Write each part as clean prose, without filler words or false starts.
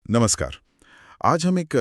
नमस्कार। आज हम एक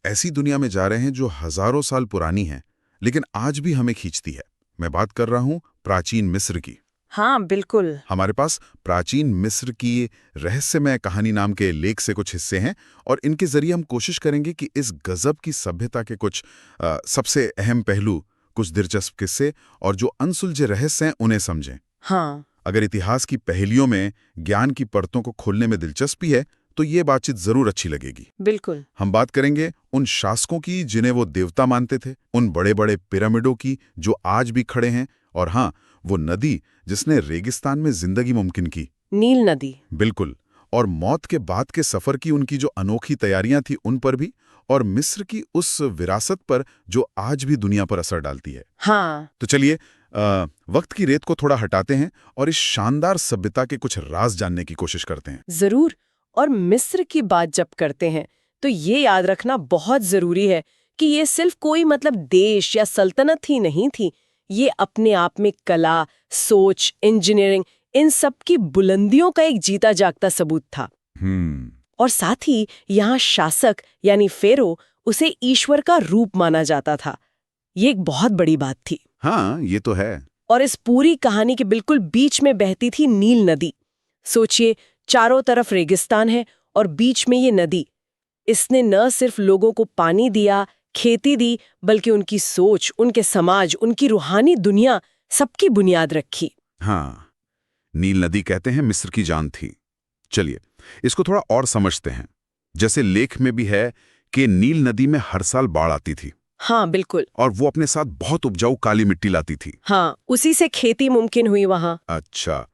ऐसी दुनिया में जा रहे हैं जो हजारों साल पुरानी है, लेकिन आज भी हमें खींचती है। मैं बात कर रहा हूं प्राचीन मिस्र की। हाँ बिल्कुल। हमारे पास प्राचीन मिस्र की रहस्यमय कहानी नाम के लेख से कुछ हिस्से हैं और इनके जरिए हम कोशिश करेंगे कि इस गजब की सभ्यता के कुछ सबसे अहम पहलू, कुछ दिलचस्प किस्से और जो अनसुलझे रहस्य हैं उन्हें समझें। हाँ अगर इतिहास की पहेलियों में ज्ञान की परतों को खोलने में दिलचस्पी है तो ये बातचीत जरूर अच्छी लगेगी। बिल्कुल। हम बात करेंगे उन शासकों की जिन्हें वो देवता मानते थे, उन बड़े बड़े पिरामिडों की जो आज भी खड़े हैं, और हाँ, वो नदी जिसने रेगिस्तान में जिंदगी मुमकिन की, नील नदी। बिल्कुल। और मौत के बाद के सफर की उनकी जो अनोखी तैयारियां थी उन पर भी, और मिस्र की उस विरासत पर जो आज भी दुनिया पर असर डालती है। हाँ तो चलिए वक्त की रेत को थोड़ा हटाते हैं और इस शानदार सभ्यता के कुछ राज जानने की कोशिश करते हैं। जरूर। और मिस्र की बात जब करते हैं तो ये याद रखना बहुत जरूरी है कि ये सिर्फ कोई देश या सल्तनत ही नहीं थी। ये अपने आप में कला, सोच, इंजीनियरिंग, इन सब की बुलंदियों का एक जीता जागता सबूत था। और साथ ही यहाँ शासक यानी फेरो, उसे ईश्वर का रूप माना जाता था। ये एक बहुत बड़ी बात थी। हाँ, ये तो है। और इस पूरी कहानी के बिल्कुल बीच में बहती थी नील नदी। सोचिए, चारों तरफ रेगिस्तान है और बीच में ये नदी। इसने न सिर्फ लोगों को पानी दिया, खेती दी, बल्कि उनकी सोच, उनके समाज, उनकी रूहानी दुनिया, सबकी बुनियाद रखी। हाँ, नील नदी कहते हैं मिस्र की जान थी। चलिए इसको थोड़ा और समझते हैं। जैसे लेख में भी है कि नील नदी में हर साल बाढ़ आती थी। हाँ बिल्कुल। और वो अपने साथ बहुत उपजाऊ काली मिट्टी लाती थी। हाँ, उसी से खेती मुमकिन हुई वहां। अच्छा।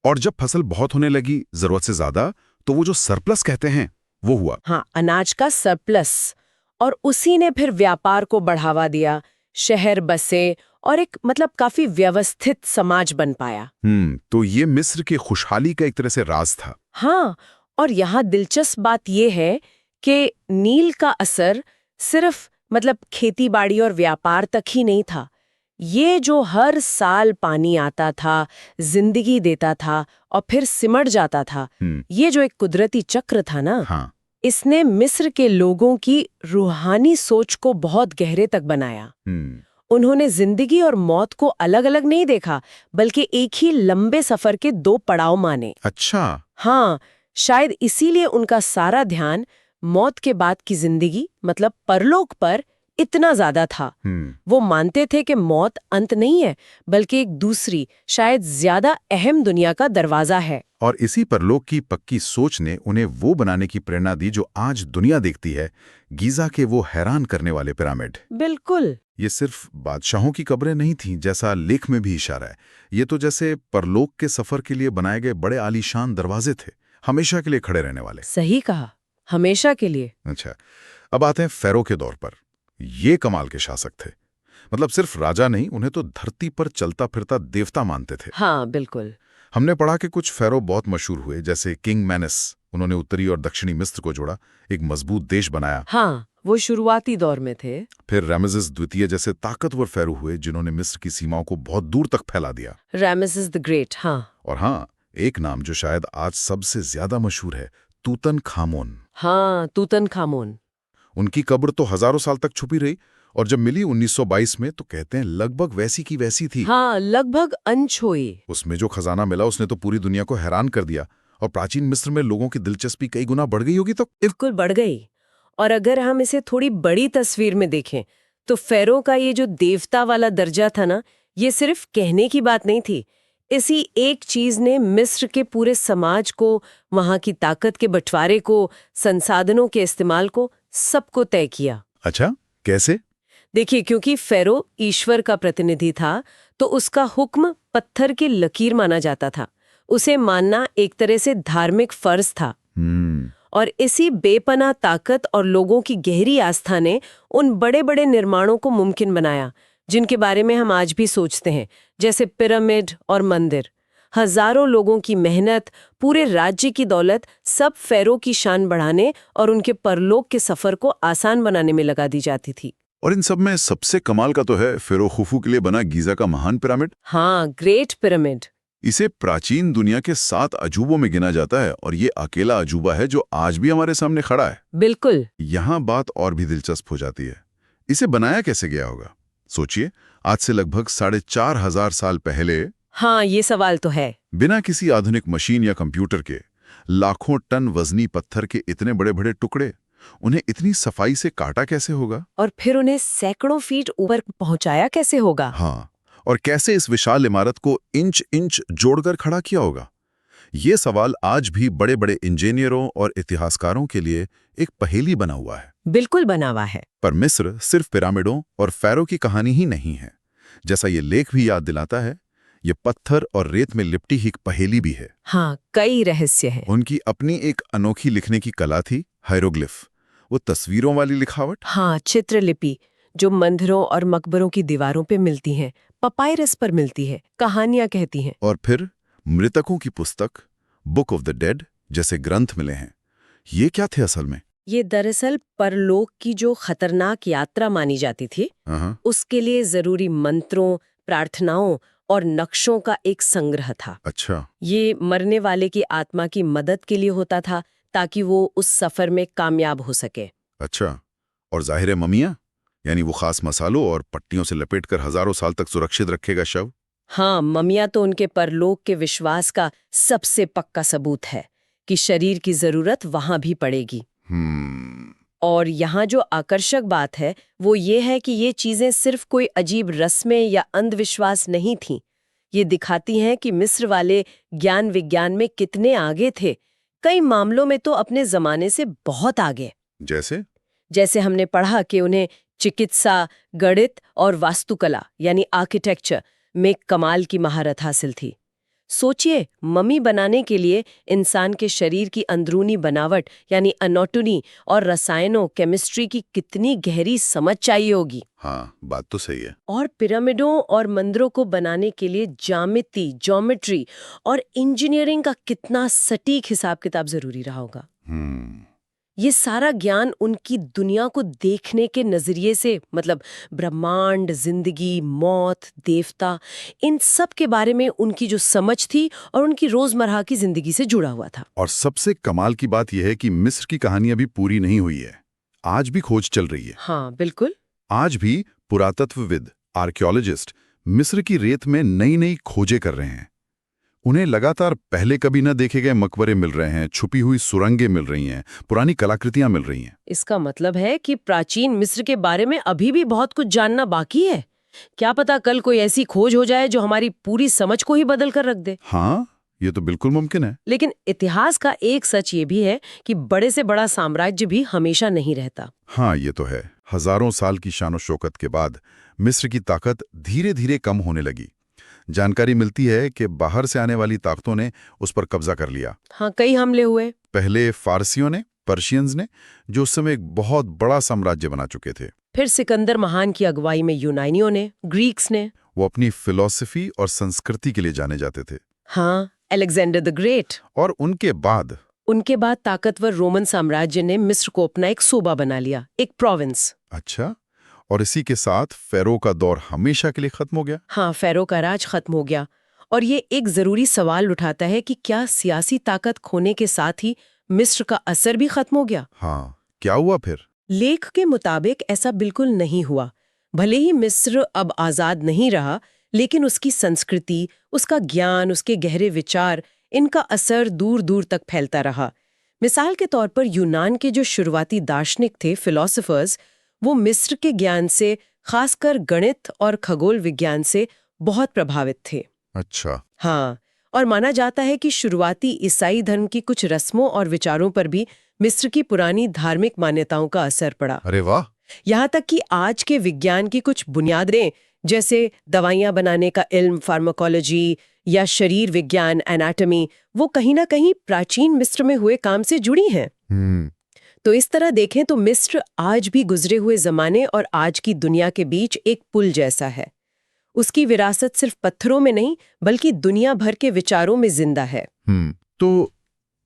और जब फसल बहुत होने लगी, जरूरत से ज्यादा, तो वो जो सरप्लस कहते हैं वो हुआ। हाँ, अनाज का सरप्लस। और उसी ने फिर व्यापार को बढ़ावा दिया, शहर बसे और एक काफी व्यवस्थित समाज बन पाया। तो ये मिस्र की खुशहाली का एक तरह से राज था। हाँ, और यहाँ दिलचस्प बात यह है कि नील का असर सिर्फ खेती बाड़ी और व्यापार तक ही नहीं था। ये जो हर साल पानी आता था, जिंदगी देता था और फिर सिमट जाता था, ये जो एक कुदरती चक्र था ना, हाँ। इसने मिस्र के लोगों की रूहानी सोच को बहुत गहरे तक बनाया। उन्होंने जिंदगी और मौत को अलग अलग नहीं देखा, बल्कि एक ही लंबे सफर के दो पड़ाव माने। अच्छा। हाँ, शायद इसीलिए उनका सारा ध्यान मौत के बाद की जिंदगी परलोक पर इतना ज्यादा था। वो मानते थे कि मौत अंत नहीं है, बल्कि एक दूसरी, शायद ज्यादा अहम दुनिया का दरवाजा है। और इसी परलोक की पक्की सोच ने उन्हें वो बनाने की प्रेरणा दी जो आज दुनिया देखती है, गीजा के वो हैरान करने वाले पिरामिड। बिल्कुल। ये सिर्फ बादशाहों की कब्रें नहीं थीं, जैसा लेख में भी इशारा है। ये तो जैसे परलोक के सफर के लिए बनाए गए बड़े आलीशान दरवाजे थे, हमेशा के लिए खड़े रहने वाले। सही कहा, हमेशा के लिए। अच्छा, अब आते हैं फेरो के दौर पर। ये कमाल के शासक थे। सिर्फ राजा नहीं, उन्हें तो धरती पर चलता फिरता देवता मानते थे। हाँ बिल्कुल। हमने पढ़ा कि कुछ फेरो बहुत मशहूर हुए, जैसे किंग मैनस। उन्होंने उत्तरी और दक्षिणी मिस्र को जोड़ा, एक मजबूत देश बनाया। हाँ, वो शुरुआती दौर में थे। फिर रामेसेस द्वितीय जैसे ताकतवर फेरो हुए, जिन्होंने मिस्र की सीमाओं को बहुत दूर तक फैला दिया। Ramesses the great. हाँ। और हाँ, एक नाम जो शायद आज सबसे ज्यादा मशहूर है, तूतनखामुन। हाँ, तूतनखामुन। उनकी कब्र तो हजारों साल तक छुपी रही, और जब मिली 1922 में तो कहते हैं लगभग वैसी की वैसी थी। हाँ, लगभग अनछुई। उसमें जो खजाना मिला उसने तो पूरी दुनिया को हैरान कर दिया, और प्राचीन मिस्र में लोगों की दिलचस्पी कई गुना बढ़ गई होगी। तो बिल्कुल बढ़ गई। और अगर हम इसे थोड़ी बड़ी तस्वीर में देखें तो फेरो का ये जो देवता वाला दर्जा था ना, ये सिर्फ कहने की बात नहीं थी। इसी एक चीज ने मिस्र के पूरे समाज को, वहां की ताकत के बंटवारे को, संसाधनों के इस्तेमाल को, सबको तय किया। अच्छा, कैसे? देखिए, क्योंकि फेरो ईश्वर का प्रतिनिधि था, तो उसका हुक्म पत्थर की लकीर माना जाता था। उसे मानना एक तरह से धार्मिक फर्ज था। और इसी बेपनाह ताकत और लोगों की गहरी आस्था ने उन बड़े बड़े निर्माणों को मुमकिन बनाया, जिनके बारे में हम आज भी सोचते हैं, जैसे पिरामिड और मंदिर। हजारों लोगों की मेहनत, पूरे राज्य की दौलत, सब फेरो की शान बढ़ाने और उनके परलोक के सफर को आसान बनाने में लगा दी जाती थी। और इन सब में सबसे कमाल का तो है फेरो खुफू के लिए बना गीजा का महान पिरामिड। हाँ, ग्रेट पिरामिड। इसे प्राचीन दुनिया के 7 अजूबों में गिना जाता है और ये अकेला अजूबा है जो आज भी हमारे सामने खड़ा है। बिल्कुल। यहाँ बात और भी दिलचस्प हो जाती है। इसे बनाया कैसे गया होगा? सोचिए, आज से लगभग 4,500 साल पहले। हाँ, ये सवाल तो है। बिना किसी आधुनिक मशीन या कंप्यूटर के लाखों टन वजनी पत्थर के इतने बड़े बड़े टुकड़े, उन्हें इतनी सफाई से काटा कैसे होगा? और फिर उन्हें सैकड़ों फीट ऊपर पहुंचाया कैसे होगा? हाँ, और कैसे इस विशाल इमारत को इंच इंच जोड़कर खड़ा किया होगा? ये सवाल आज भी बड़े बड़े इंजीनियरों और इतिहासकारों के लिए एक पहेली बना हुआ है। बिल्कुल बना हुआ है। पर मिस्र सिर्फ पिरामिडों और फैरो की कहानी ही नहीं है। जैसा ये लेख भी याद दिलाता है, ये पत्थर और रेत में लिपटी ही एक पहेली भी है। हाँ, कई रहस्य हैं। उनकी अपनी एक अनोखी लिखने की कला थी, हायरोग्लिफ, वो तस्वीरों वाली लिखावट। हाँ, चित्रलिपि जो मंदिरों और मकबरों की दीवारों पे मिलती हैं, पपायरस पर मिलती है, कहानियां कहती हैं। और फिर मृतकों की पुस्तक, बुक ऑफ द डेड जैसे ग्रंथ मिले हैं। ये क्या थे असल में? ये दरअसल परलोक की जो खतरनाक यात्रा मानी जाती थी, उसके लिए जरूरी मंत्रों, प्रार्थनाओं और नक्शों का एक संग्रह था। अच्छा। ये मरने वाले की आत्मा की मदद के लिए होता था, ताकि वो उस सफर में कामयाब हो सके। अच्छा, और जाहिर है ममिया, यानी वो खास मसालों और पट्टियों से लपेटकर हजारों साल तक सुरक्षित रखेगा शव। हाँ, ममिया तो उनके परलोक के विश्वास का सबसे पक्का सबूत है कि शरीर की जरूरत वहां भी पड़ेगी। और यहाँ जो आकर्षक बात है वो ये है कि ये चीजें सिर्फ कोई अजीब रस्में या अंधविश्वास नहीं थीं। ये दिखाती हैं कि मिस्र वाले ज्ञान विज्ञान में कितने आगे थे, कई मामलों में तो अपने जमाने से बहुत आगे। जैसे हमने पढ़ा कि उन्हें चिकित्सा, गणित और वास्तुकला यानी आर्किटेक्चर में कमाल की महारत हासिल थी। सोचिए, मम्मी बनाने के लिए इंसान के शरीर की अंदरूनी बनावट यानी एनाटॉमी और रसायनों, केमिस्ट्री की कितनी गहरी समझ चाहिए होगी। हाँ, बात तो सही है। और पिरामिडों और मंदिरों को बनाने के लिए ज्यामिति, ज्योमेट्री और इंजीनियरिंग का कितना सटीक हिसाब किताब जरूरी रहा होगा। ये सारा ज्ञान उनकी दुनिया को देखने के नजरिए से, मतलब ब्रह्मांड, जिंदगी, मौत, देवता, इन सब के बारे में उनकी जो समझ थी और उनकी रोजमर्रा की जिंदगी से जुड़ा हुआ था। और सबसे कमाल की बात यह है कि मिस्र की कहानी अभी पूरी नहीं हुई है। आज भी खोज चल रही है। हाँ, बिल्कुल। आज भी पुरातत्वविद, आर्कियोलॉजिस्ट मिस्र की रेत में नई नई खोजें कर रहे हैं। उन्हें लगातार पहले कभी न देखे गए मकबरे मिल रहे हैं, छुपी हुई सुरंगें मिल रही हैं, पुरानी कलाकृतियां मिल रही हैं। इसका मतलब है कि प्राचीन मिस्र के बारे में अभी भी बहुत कुछ जानना बाकी है। क्या पता कल कोई ऐसी खोज हो जाए जो हमारी पूरी समझ को ही बदल कर रख दे। हाँ, ये तो बिल्कुल मुमकिन है। लेकिन इतिहास का एक सच ये भी है कि बड़े से बड़ा साम्राज्य भी हमेशा नहीं रहता। हाँ, ये तो है। हजारों साल की शानो शौकत के बाद मिस्र की ताकत धीरे धीरे कम होने लगी। जानकारी मिलती है कि बाहर से आने वाली ताकतों ने उस पर कब्जा कर लिया। हाँ, कई हमले हुए। पहले फारसियों ने, पर्शियंस ने, जो उस समय एक बहुत बड़ा साम्राज्य बना चुके थे। फिर सिकंदर महान की अगुवाई में यूनानियों ने, ग्रीक्स ने। वो अपनी फिलॉसफी और संस्कृति के लिए जाने जाते थे। हाँ, अलेक्जेंडर द ग्रेट। और उनके बाद ताकतवर रोमन साम्राज्य ने मिस्र को अपना एक सूबा बना लिया, एक प्रोविंस। अच्छा, और इसी के साथ फेरो का दौर हमेशा के लिए खत्म हो गया। हाँ, फेरो का राज खत्म हो गया। और ये एक जरूरी सवाल उठाता है कि क्या सियासी ताकत खोने के साथ ही मिस्र का असर भी खत्म हो गया? हाँ, क्या हुआ फिर? लेख के मुताबिक ऐसा बिल्कुल नहीं हुआ। भले ही मिस्र अब आजाद नहीं रहा, लेकिन उसकी संस्कृति, उसका ज्ञान, उसके गहरे विचार, इनका असर दूर दूर तक फैलता रहा। मिसाल के तौर पर यूनान के जो शुरुआती दार्शनिक थे, फिलोसोफर्स, वो मिस्र के ज्ञान से, खासकर गणित और खगोल विज्ञान से बहुत प्रभावित थे। अच्छा। हाँ, और माना जाता है कि शुरुआती ईसाई धर्म की कुछ रस्मों और विचारों पर भी मिस्र की पुरानी धार्मिक मान्यताओं का असर पड़ा। अरे वाह! यहाँ तक कि आज के विज्ञान की कुछ बुनियादें, जैसे दवाइयाँ बनाने का इल्म, फार्माकोलॉजी, या शरीर विज्ञान, एनाटॉमी, वो कहीं ना कहीं प्राचीन मिस्र में हुए काम से जुड़ी हैं। तो इस तरह देखें तो मिस्र आज भी गुजरे हुए जमाने और आज की दुनिया के बीच एक पुल जैसा है। उसकी विरासत सिर्फ पत्थरों में नहीं, बल्कि दुनिया भर के विचारों में जिंदा है। तो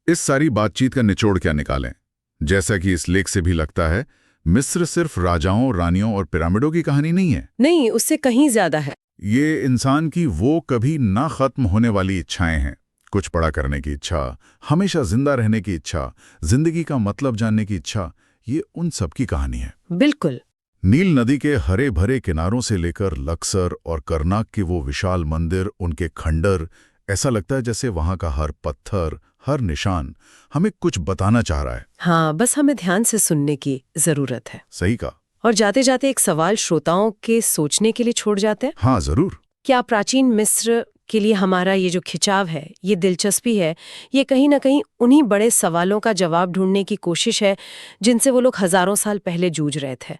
इस सारी बातचीत का निचोड़ क्या निकालें? जैसा कि इस लेख से भी लगता है, मिस्र सिर्फ राजाओं, रानियों और पिरामिडों की कहानी नहीं है। नहीं, उससे कहीं ज्यादा है। ये इंसान की वो कभी ना खत्म होने वाली इच्छाएं हैं। कुछ बड़ा करने की इच्छा, हमेशा जिंदा रहने की इच्छा, जिंदगी का मतलब जानने की इच्छा, ये उन सब की कहानी है। बिल्कुल। नील नदी के हरे भरे किनारों से लेकर लक्सर और करनाक के वो विशाल मंदिर, उनके खंडर, ऐसा लगता है जैसे वहां का हर पत्थर, हर निशान हमें कुछ बताना चाह रहा है। हाँ, बस हमें ध्यान से सुनने की जरूरत है। सही कहा। और जाते जाते एक सवाल श्रोताओं के सोचने के लिए छोड़ जाते हैं। हाँ, जरूर। क्या प्राचीन मिस्र के लिए हमारा ये जो खिंचाव है, ये दिलचस्पी है, ये कहीं ना कहीं उन्हीं बड़े सवालों का जवाब ढूंढने की कोशिश है जिनसे वो लोग हजारों साल पहले जूझ रहे थे,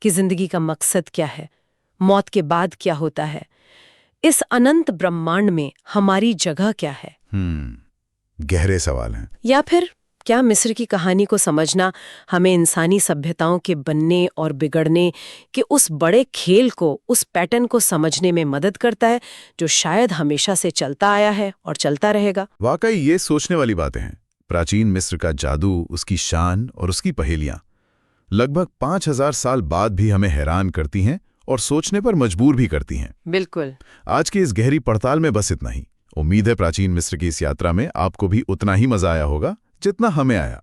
कि जिंदगी का मकसद क्या है, मौत के बाद क्या होता है, इस अनंत ब्रह्मांड में हमारी जगह क्या है। गहरे सवाल हैं। या फिर क्या मिस्र की कहानी को समझना हमें इंसानी सभ्यताओं के बनने और बिगड़ने के उस बड़े खेल को, उस पैटर्न को समझने में मदद करता है जो शायद हमेशा से चलता आया है और चलता रहेगा। वाकई ये सोचने वाली बातें हैं। प्राचीन मिस्र का जादू, उसकी शान और उसकी पहेलियां लगभग 5000 साल बाद भी हमें हैरान करती हैं और सोचने पर मजबूर भी करती हैं। बिल्कुल। आज की इस गहरी पड़ताल में बस इतना ही। उम्मीद है प्राचीन मिस्र की इस यात्रा में आपको भी उतना ही मजा आया होगा जितना हमें आया।